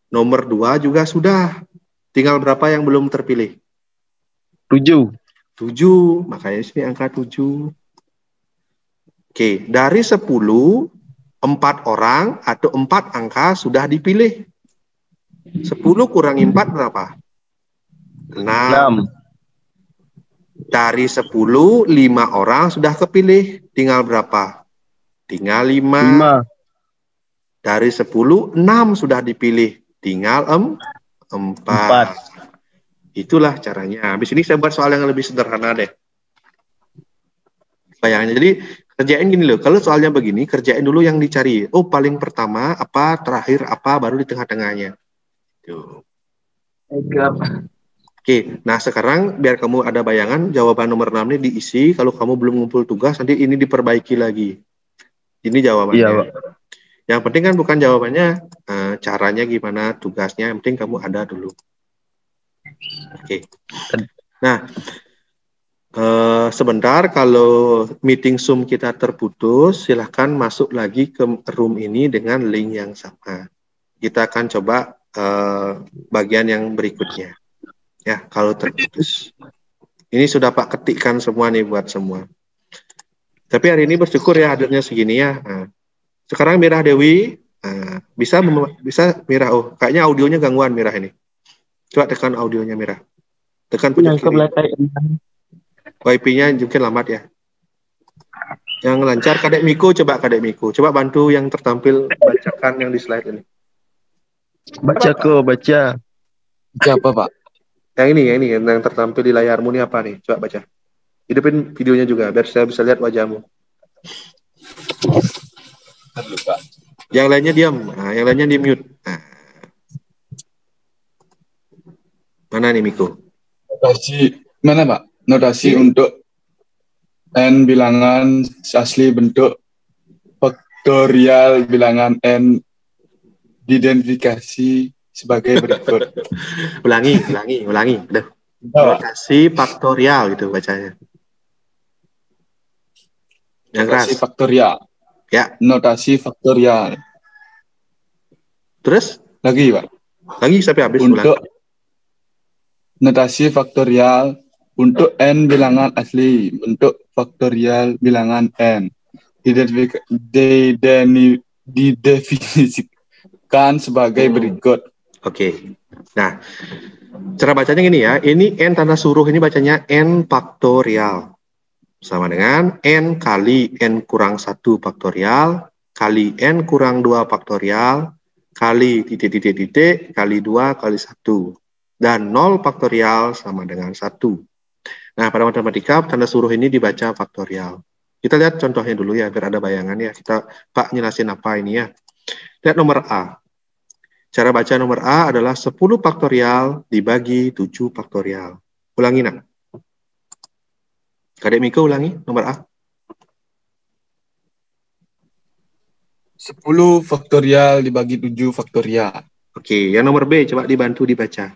Nomor 2 juga sudah. Tinggal berapa yang belum terpilih? 7. 7. Makanya sini angka 7. Oke, dari 10, 4 orang atau 4 angka sudah dipilih. 10 kurangi 4 berapa? 6. 6. Dari 10, 5 orang sudah kepilih. Tinggal berapa? Tinggal 5. 5. Dari 10, 6 sudah dipilih. Tinggal 4. Itulah caranya. Habis ini saya buat soal yang lebih sederhana deh. Bayangannya. Jadi kerjain gini loh. Kalau soalnya begini, kerjain dulu yang dicari. Oh, paling pertama apa, terakhir apa, baru di tengah-tengahnya. Tuh. Oke, nah sekarang biar kamu ada bayangan, jawaban nomor 6 ini diisi. Kalau kamu belum ngumpul tugas, nanti ini diperbaiki lagi. Ini jawabannya. Iya, Pak. Yang penting kan bukan jawabannya, caranya gimana, tugasnya. Yang penting kamu ada dulu. Oke. Nah, sebentar kalau meeting Zoom kita terputus, silahkan masuk lagi ke room ini dengan link yang sama. Kita akan coba bagian yang berikutnya. Ya, kalau terputus. Ini sudah Pak ketikkan semua nih buat semua. Tapi hari ini bersyukur ya hadirnya segini ya. Nah, sekarang Mirah Dewi, bisa Mirah, oh kayaknya audionya gangguan Mirah ini. Coba tekan audionya Mirah. Tekan pojok kiri. Wifi-nya mungkin lambat ya. Yang lancar Kadek Miko, coba bantu yang tertampil bacakan yang di slide ini. Baca. Siapa, Pak? Yang ini yang tertampil di layarmu ini apa nih? Coba baca. Hidupin videonya juga biar saya bisa lihat wajahmu. Lupa. Yang lainnya diam. Nah, yang lainnya di mute. Nah. Mana nih Miko? Notasi mana Pak? Notasi untuk n bilangan asli bentuk faktorial bilangan n diidentifikasi sebagai berikut. ulangi. Udah. Notasi faktorial gitu bacanya. Yang keras. Notasi faktorial. Ya. Notasi faktorial. Terus? Lagi Pak. Lagi sampai habis. Untuk notasi faktorial untuk n bilangan asli bentuk faktorial bilangan n didefinisikan sebagai berikut. Oke. Nah, cara bacanya gini ya. Ini n tanda suruh ini bacanya n faktorial. Sama dengan n kali n kurang 1 faktorial kali n kurang 2 faktorial kali titik kali 2 kali 1. Dan 0 faktorial sama dengan 1. Nah, pada matematika tanda suruh ini dibaca faktorial. Kita lihat contohnya dulu ya, biar ada bayangan ya. Pak nyelasin apa ini ya. Lihat nomor A. Cara baca nomor A adalah 10 faktorial dibagi 7 faktorial. Ulangi nak. Kadek Miko ulangi nomor A. 10 faktorial dibagi 7 faktorial. Oke, yang nomor B coba dibantu dibaca.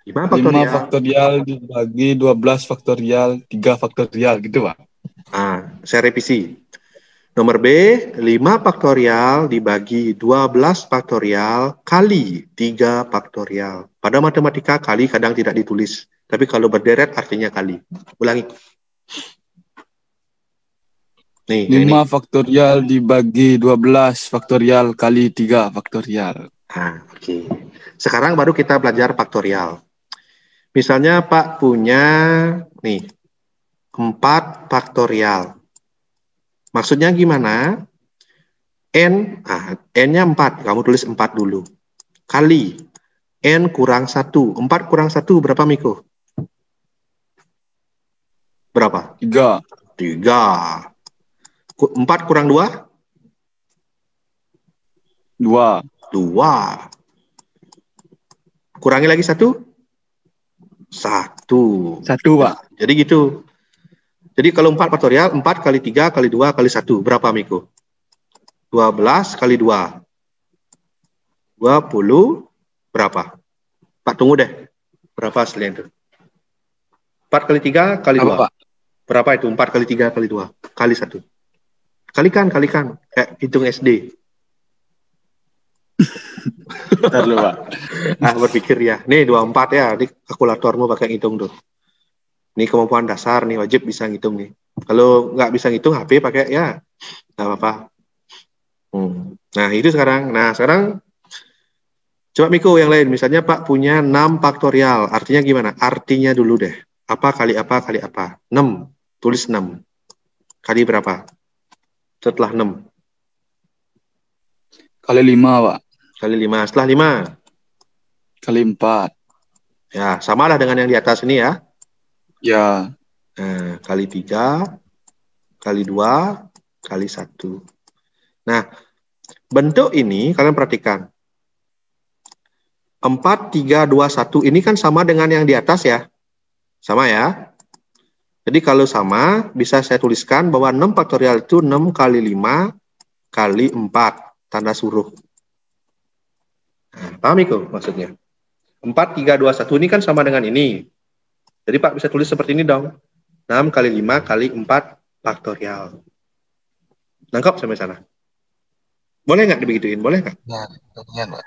5 faktorial. 5 faktorial dibagi 12 faktorial, 3 faktorial gitu Pak. Saya revisi. Nomor B, 5 faktorial dibagi 12 faktorial kali 3 faktorial. Pada matematika kali kadang tidak ditulis, tapi kalau berderet artinya kali. Ulangi. Nih, 5 ini. faktorial dibagi 12 faktorial kali 3 faktorial. Oke. Sekarang baru kita belajar faktorial. Misalnya Pak punya nih 4 faktorial. Maksudnya gimana? N-nya 4. Kamu tulis 4 dulu. Kali N kurang 1. 4 kurang 1 berapa Miko? Berapa? 3. 3. 4 kurang 2? 2. 2. Kurangi lagi 1? 1. 1 Pak. Jadi gitu. Jadi kalau 4 faktorial, 4 kali 3 kali 2 kali 1. Berapa Miko? 12 kali 2. 20 berapa? Pak tunggu deh. Berapa hasilnya itu? 4 kali 3 kali 2. Apa, Pak? Berapa itu? 4 kali 3 kali 2 kali 1. Kalikan. Kayak hitung SD. Bentar dulu, Pak. Berpikir ya. Nih 24 ya, di kalkulatormu pakai ngitung tuh. Ini kemampuan dasar nih, wajib bisa ngitung nih. Kalau nggak bisa ngitung HP pakai ya, nggak apa-apa. Nah itu sekarang. Nah sekarang coba Miko yang lain. Misalnya Pak punya 6 faktorial. Artinya gimana? Artinya dulu deh. Apa kali apa kali apa? 6. Tulis 6. Kali berapa? Setelah 6. Kali 5, Pak. Kali 5. Setelah 5. Kali 4. Ya, samalah dengan yang di atas ini ya. Ya. Nah, kali 3, kali 2, kali 1. Nah, bentuk ini kalian perhatikan. 4, 3, 2, 1 ini kan sama dengan yang di atas ya. Sama ya. Jadi kalau sama, bisa saya tuliskan bahwa 6 faktorial itu 6 kali 5 kali 4. Tanda suruh. Nah, paham itu maksudnya? 4, 3, 2, 1 ini kan sama dengan ini. Jadi Pak bisa tulis seperti ini dong. 6 kali 5 kali 4 faktorial. Nangkap sampai sana? Boleh nggak dibegituin? Boleh nggak? Ya, Pak.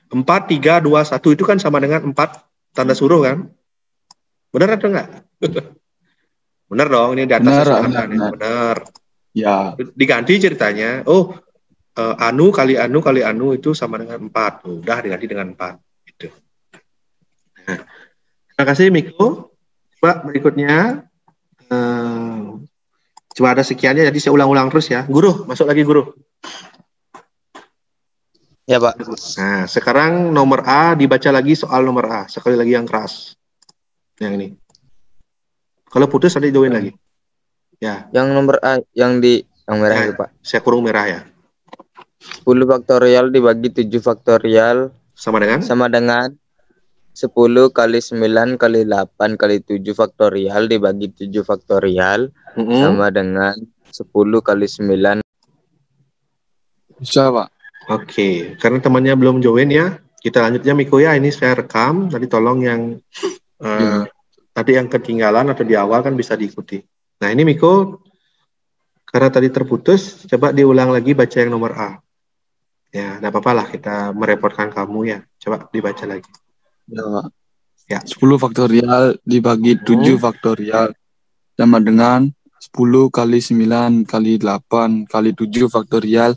4, 3, 2, 1 itu kan sama dengan 4 tanda suruh kan? Benar atau enggak? Benar dong, ini di atas benar. Ya. Diganti ceritanya. Oh, anu kali anu kali anu itu sama dengan 4. Udah diganti dengan 4. Gitu. Nah, terima kasih Miko. Coba berikutnya. Cuma ada sekiannya, jadi saya ulang-ulang terus ya. Guru, masuk lagi guru. Ya, Pak. Nah, sekarang nomor A, dibaca lagi soal nomor A. Sekali lagi yang keras. Yang ini. Kalau putus, nanti join lagi. Ya. Yang nomor A, yang merah Nah, itu, Pak. saya kurung merah ya. 10 faktorial dibagi 7 faktorial Sama dengan? sama dengan 10 kali 9 kali 8 kali 7 faktorial dibagi 7 faktorial sama dengan 10 kali 9. Bisa, Pak. Oke, karena temannya belum join ya, kita lanjutnya Miko ya. Ini saya rekam, tadi tolong yang tadi yang ketinggalan atau di awal kan bisa diikuti. Nah ini Miko, karena tadi terputus, coba diulang lagi baca yang nomor A. Ya, tidak apa-apa lah kita merepotkan kamu ya. Coba dibaca lagi. Ya, Pak. Ya. 10 faktorial dibagi 7 faktorial sama dengan 10 kali 9 kali 8 kali 7 faktorial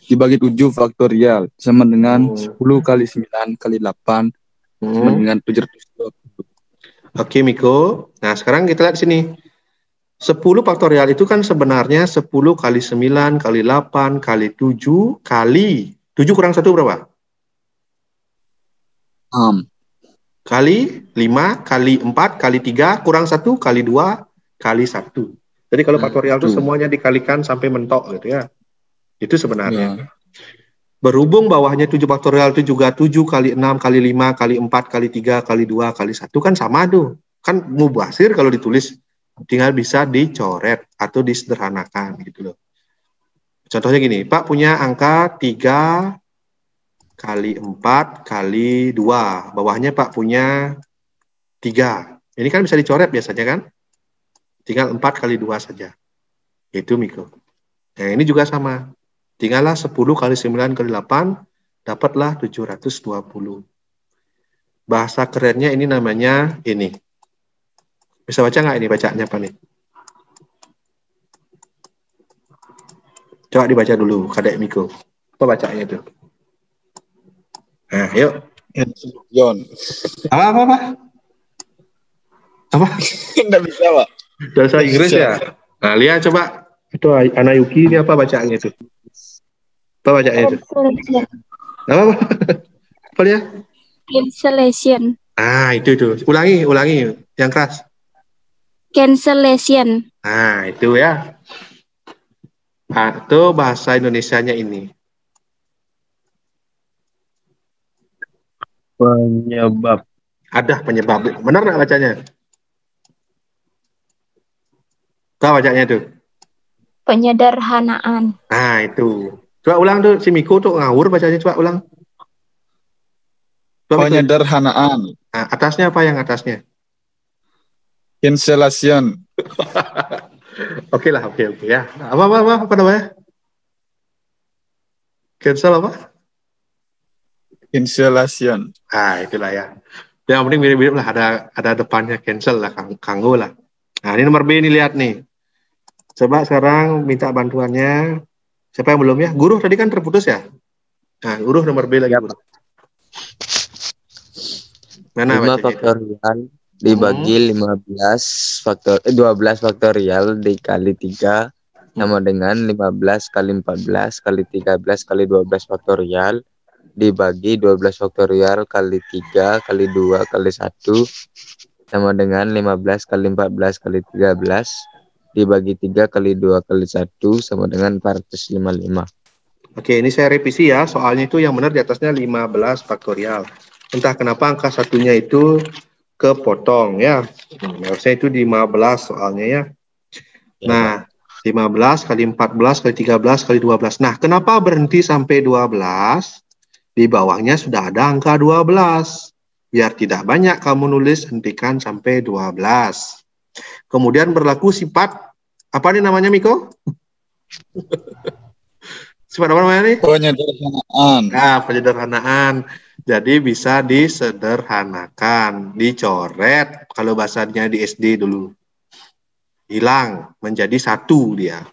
dibagi 7 faktorial sama dengan 10 kali 9 kali 8 sama dengan 720. Oke Miko, nah sekarang kita lihat sini. 10 faktorial itu kan sebenarnya 10 kali 9 kali 8 kali 7 kali 7 kurang 1 berapa? Kali 5 kali 4 kali 3 kurang 1 kali 2 kali 1. Jadi kalau faktorial itu semuanya dikalikan sampai mentok gitu ya. Itu sebenarnya. Berhubung bawahnya 7 faktorial itu juga 7 kali 6 kali 5 kali 4 kali 3 kali 2 kali 1 kan sama tuh. Kan mubasir kalau ditulis tinggal bisa dicoret atau disederhanakan gitu loh. Contohnya gini, Pak punya angka 3 kali 4 kali 2. Bawahnya Pak punya 3. Ini kan bisa dicoret biasanya kan? Tinggal 4 kali 2 saja. Itu Miko. Nah ini juga sama. Tinggallah 10 kali 9 kali 8, dapatlah 720. Bahasa kerennya ini namanya ini. Bisa baca nggak ini bacanya apa nih? Coba dibaca dulu, Kadek Miko. Apa bacanya itu? Nah, yuk. Apa? Nggak bisa, Pak. Bahasa Inggris ya? Nah, lihat coba. Itu Anayuki ini apa bacaannya itu? Apa bacaannya itu? Apa? Apa dia? Cancellation. Ah, itu. Ulangi. Yang keras. Cancellation. Nah, itu ya. Atau bahasa Indonesianya ini. Penyebab. Ada penyebab. Benar nggak bacanya? Apa bacanya itu? Penyederhanaan. Nah, itu. Coba ulang tuh, si Miko tuh ngawur bacanya, coba ulang. Coba Penyederhanaan. nah, atasnya apa yang atasnya? Cancellation. Oke lah, oke ya. Apa namanya? Cancel apa? Cancellation. Itulah ya. Yang penting mirip-mirip lah, ada depannya cancel lah, kanggo lah. Nah, ini nomor B ini, lihat nih. Coba sekarang minta bantuannya. Siapa yang belum ya? Guru tadi kan terputus ya? Nah, guru nomor B lagi. Ya, Guru. Mana 5 faktorial dibagi 12 faktorial dikali 3 sama dengan 15 kali 14 kali 13 kali 12 faktorial dibagi 12 faktorial kali 3 kali 2 kali 1 sama dengan 15 kali 14 kali 13 dibagi 3 kali 2 kali 1 sama dengan 455. Oke, ini saya revisi ya. Soalnya itu yang benar di atasnya 15 faktorial. Entah kenapa angka satunya itu kepotong ya. Harusnya itu 15 soalnya ya. Nah, 15 kali 14 kali 13 kali 12. Nah, kenapa berhenti sampai 12? Di bawahnya sudah ada angka 12. Biar tidak banyak kamu nulis, hentikan sampai 12. Kemudian berlaku sifat, apa nih namanya, Miko? Sifat apa namanya nih? Penyederhanaan. Nah, penyederhanaan. Jadi bisa disederhanakan, dicoret. Kalau bahasanya di SD dulu. Hilang, menjadi 1 dia.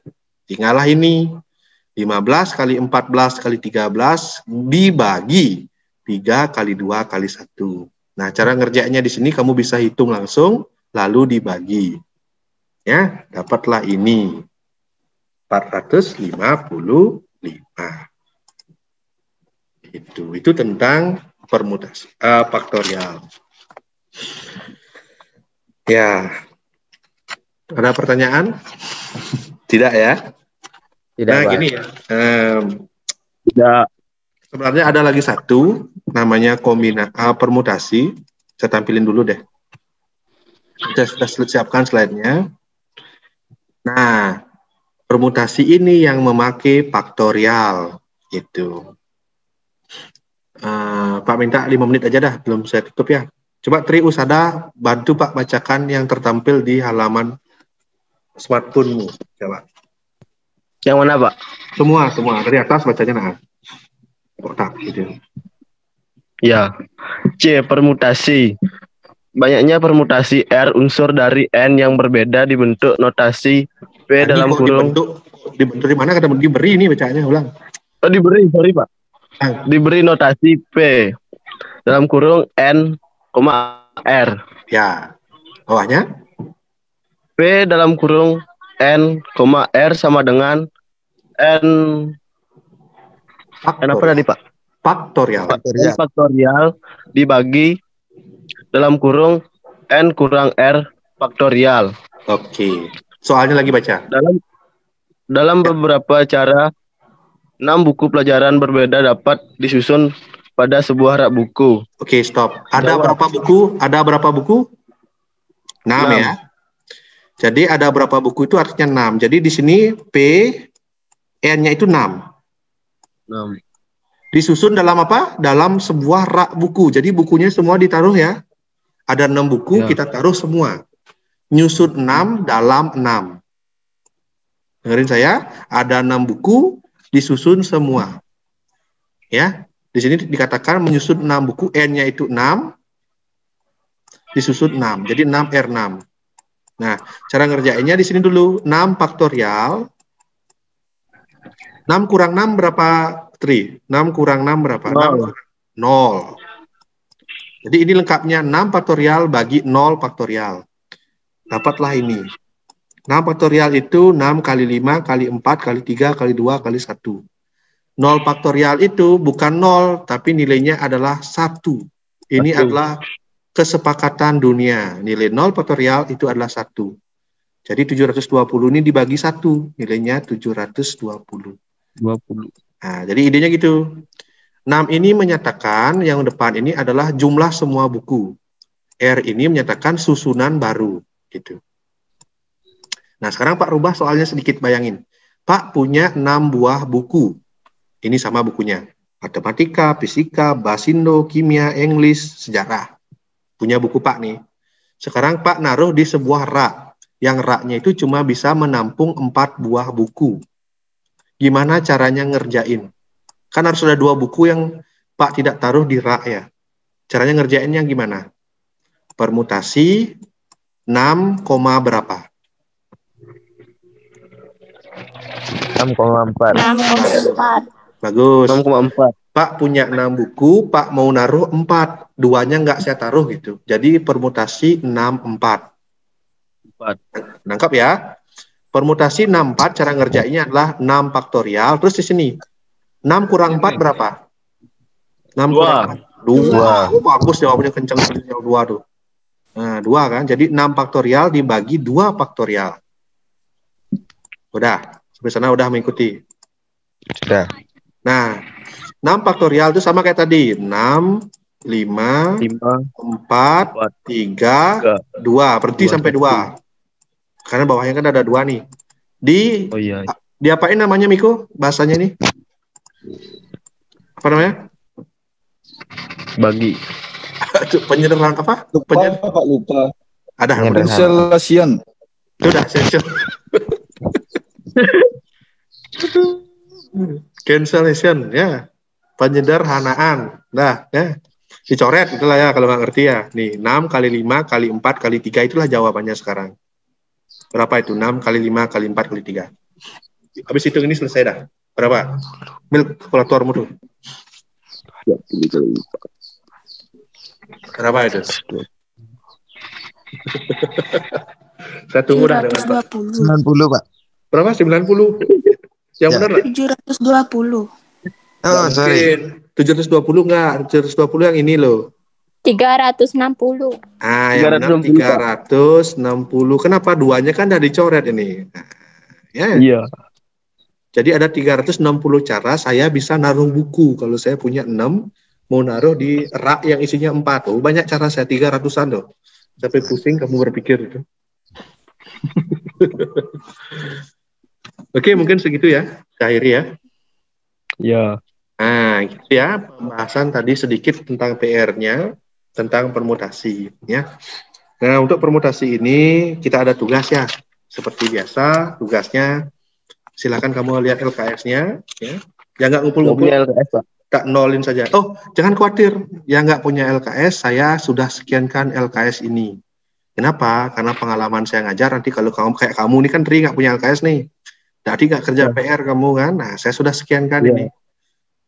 Tinggallah ini. 15 kali 14 kali 13 dibagi 3 kali 2 kali 1. Nah, cara ngerjainnya di sini kamu bisa hitung langsung, lalu dibagi. Ya, dapatlah ini. 455. Itu tentang permutasi faktorial. Ya. Ada pertanyaan? Tidak ya? Tidak, nah, Pak. gini ya. Tidak. Sebenarnya ada lagi satu, namanya permutasi. Saya tampilin dulu deh. Saya sudah siapkan slide-nya. Nah, permutasi ini yang memakai faktorial. Gitu. Pak minta 5 menit aja dah, belum saya tutup ya. Coba Tri Usada bantu Pak bacakan yang tertampil di halaman smartphone-mu. Coba. Yang mana, Pak? Semua. Dari atas bacanya nah. Kotak gitu. Ya. C. Permutasi. Banyaknya permutasi R unsur dari N yang berbeda dibentuk notasi P Tadi dalam kurung. Dibentuk di mana? Kata diberi ini bacanya ulang. Oh, diberi, sorry Pak. Diberi notasi P dalam kurung N, R. Ya. Bawahnya? P dalam kurung N, R sama dengan N. Faktorial. Apa tadi Pak? Faktorial. N faktorial dibagi dalam kurung N kurang R faktorial. Oke. Soalnya lagi baca. Dalam beberapa cara 6 buku pelajaran berbeda dapat disusun pada sebuah rak buku. Oke, stop. Ada berapa buku? 6 ya. Jadi ada berapa buku itu artinya 6. Jadi di sini P N-nya itu 6. Disusun dalam apa? Dalam sebuah rak buku. Jadi bukunya semua ditaruh ya. Ada 6 buku, kita taruh semua. Nyusun 6 dalam 6. Dengerin saya, ada 6 buku, disusun semua. Ya, di sini dikatakan menyusun 6 buku, N-nya itu 6, disusun 6. Jadi 6R6. Nah, cara ngerjainnya di sini dulu. 6 faktorial. 6 kurang 6 berapa, Tri? 6 kurang 6 berapa? 0. Jadi ini lengkapnya 6 faktorial bagi 0 faktorial. Dapatlah ini. 6 faktorial itu 6 kali 5 kali 4 kali 3 kali 2 kali 1. 0 faktorial itu bukan 0, tapi nilainya adalah 1. Ini adalah kesepakatan dunia. Nilai 0 faktorial itu adalah 1. Jadi 720 ini dibagi 1. Nilainya 720. Nah, jadi idenya gitu. 6 ini menyatakan yang depan ini adalah jumlah semua buku. R ini menyatakan susunan baru. Gitu. Nah, sekarang Pak rubah soalnya sedikit, bayangin. Pak punya 6 buah buku. Ini sama bukunya. Matematika, fisika, bahasa kimia, English, sejarah. Punya buku Pak nih. Sekarang Pak naruh di sebuah rak. Yang raknya itu cuma bisa menampung 4 buah buku. Gimana caranya ngerjain? Kan harus ada 2 buku yang Pak tidak taruh di rak ya. Caranya ngerjainnya gimana? Permutasi 6, berapa? 6,4. 6,4. Bagus. 6,4. Pak punya 6 buku, Pak mau naruh 4. Duanya nggak saya taruh gitu. Jadi permutasi 6, 4. 4. Nangkap ya? Permutasi 6, 4, cara ngerjainnya adalah 6 faktorial. Terus di sini, 6 kurang 4 berapa? 6 kurang 4. 2. Oh, bagus jawabnya, kencang sekali jawab 2 tuh. Nah, 2 kan? Jadi 6 faktorial dibagi 2 faktorial. Udah, sampai sana udah mengikuti. Sudah. Nah, 6 faktorial itu sama kayak tadi. 6, 5, 4, 3, 2. Berhenti sampai 2. Karena bawahnya kan ada 2 nih. Diapain namanya, Miko? Bahasanya nih? Apa namanya? Bagi. Penyederhanaan apa? Lupa. Ada. Cancellation. Sudah, cancellation, ya. Penyederhanaan. Nah, ya. Dicoret itulah ya kalau nggak ngerti ya. Nih, 6 kali 5 kali 4 kali 3 itulah jawabannya sekarang. Berapa itu? 6 kali 5 kali 4 kali 3. Habis itu ini selesai dah. Berapa? Mil kalkulatormu tuh. Berapa itu? Saya tunggu dah dengan Pak. 90, Pak. Berapa? 90. Yang benar lah. 720. Oh, sorry. 720 enggak? 720 yang ini loh. 360. Ah, yang benar 360. Kenapa? Duanya kan udah dicoret ini. Nah, ya. Iya. Jadi ada 360 cara saya bisa naruh buku. Kalau saya punya 6, mau naruh di rak yang isinya 4. Oh, banyak cara saya, 300-an loh. Sampai pusing kamu berpikir itu. Oke, mungkin segitu ya, Akhiri ya. Ya. Nah, gitu ya, pembahasan tadi sedikit tentang PR-nya, tentang permutasi ya. Nah, untuk permutasi ini kita ada tugas ya. Seperti biasa, tugasnya silakan kamu lihat LKS-nya ya. Yang nggak ngumpul-ngumpul, tak nolin saja. Oh, jangan khawatir. Yang nggak punya LKS, saya sudah sekiankan LKS ini. Kenapa? Karena pengalaman saya ngajar, nanti kalau kamu kayak kamu ini kan Tri nggak punya LKS nih. Jadi nggak kerja PR kamu kan. Nah, saya sudah sekiankan ini.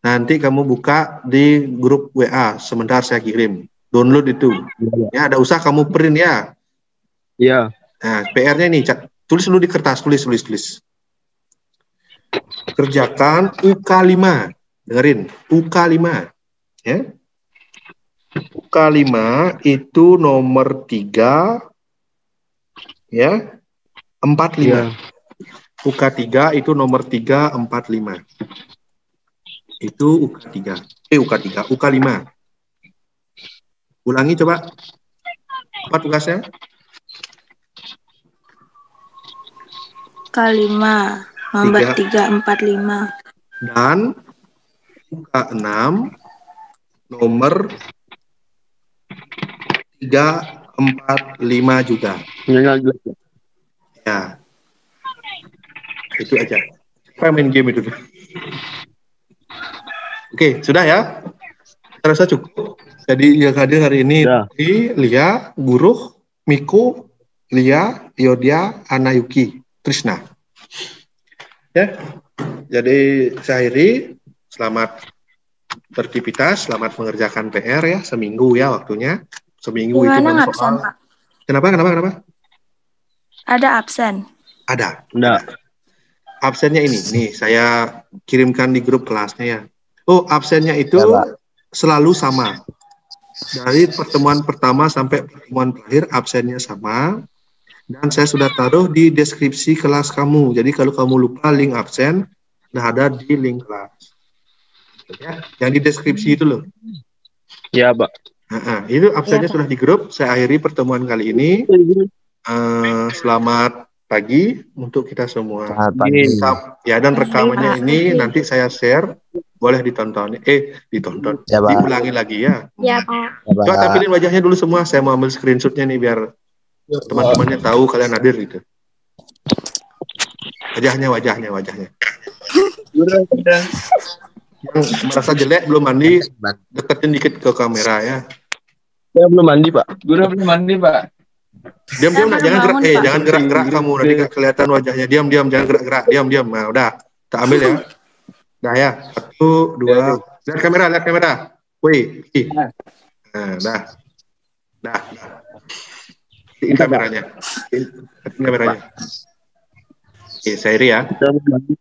Nanti kamu buka di grup WA, sebentar saya kirim. Download itu. Ya, ada usah kamu print ya. Iya. Nah, PR-nya ini, tulis dulu di kertas, tulis. Kerjakan UK5. Dengerin, UK5. Ya. UK5 itu nomor 3 ya. 45. Ya. UK3 itu nomor 3, 45. Itu UK3. UK5. Ulangi coba. Apa tugasnya? UK5 nomor 3, 45. Dan UK6 nomor 3, 4, 5 juga. Ya. Itu aja. Saya main game itu. Oke, sudah ya? Saya rasa cukup. Jadi yang hadir hari ini Lia, Guruh, Miko, Lia, Yodia, Anayuki, Trishna. Ya. Jadi saya akhiri. Selamat beraktivitas, selamat mengerjakan PR ya, seminggu ya waktunya. Seminggu itu soal. Absen, Pak? Kenapa? Ada absen. Ada. Absennya ini, nih saya kirimkan di grup kelasnya ya. Oh, absennya itu selalu sama. Dari pertemuan pertama sampai pertemuan terakhir absennya sama. Dan saya sudah taruh di deskripsi kelas kamu. Jadi kalau kamu lupa link absen, nah ada di link kelas. Ya, yang di deskripsi itu loh. Ya, Pak. Itu absennya sudah di grup. Saya akhiri pertemuan kali ini. Selamat pagi untuk kita semua. Ya, dan rekamannya ini nanti saya share. Boleh ditonton. Ditonton. Ya, diulangi lagi ya. Ya, Pak. Coba tampilin wajahnya dulu semua. Saya mau ambil screenshotnya nih biar teman-temannya tahu kalian hadir gitu. Wajahnya. Yang merasa jelek belum mandi, deketin dikit ke kamera ya. Saya belum mandi, Pak. Guru belum mandi, Pak. Diam-diam, Saya jangan belum gerak, bangun, Pak. jangan gerak-gerak kamu, nanti nggak kelihatan wajahnya. Diam-diam, jangan gerak-gerak, diam-diam. Nah, udah, kita ambil ya. Nah ya, 1, 2, lihat kamera. Wih, nah, dah. Ini kameranya. Oke, saya iri ya. Saya belum mandi.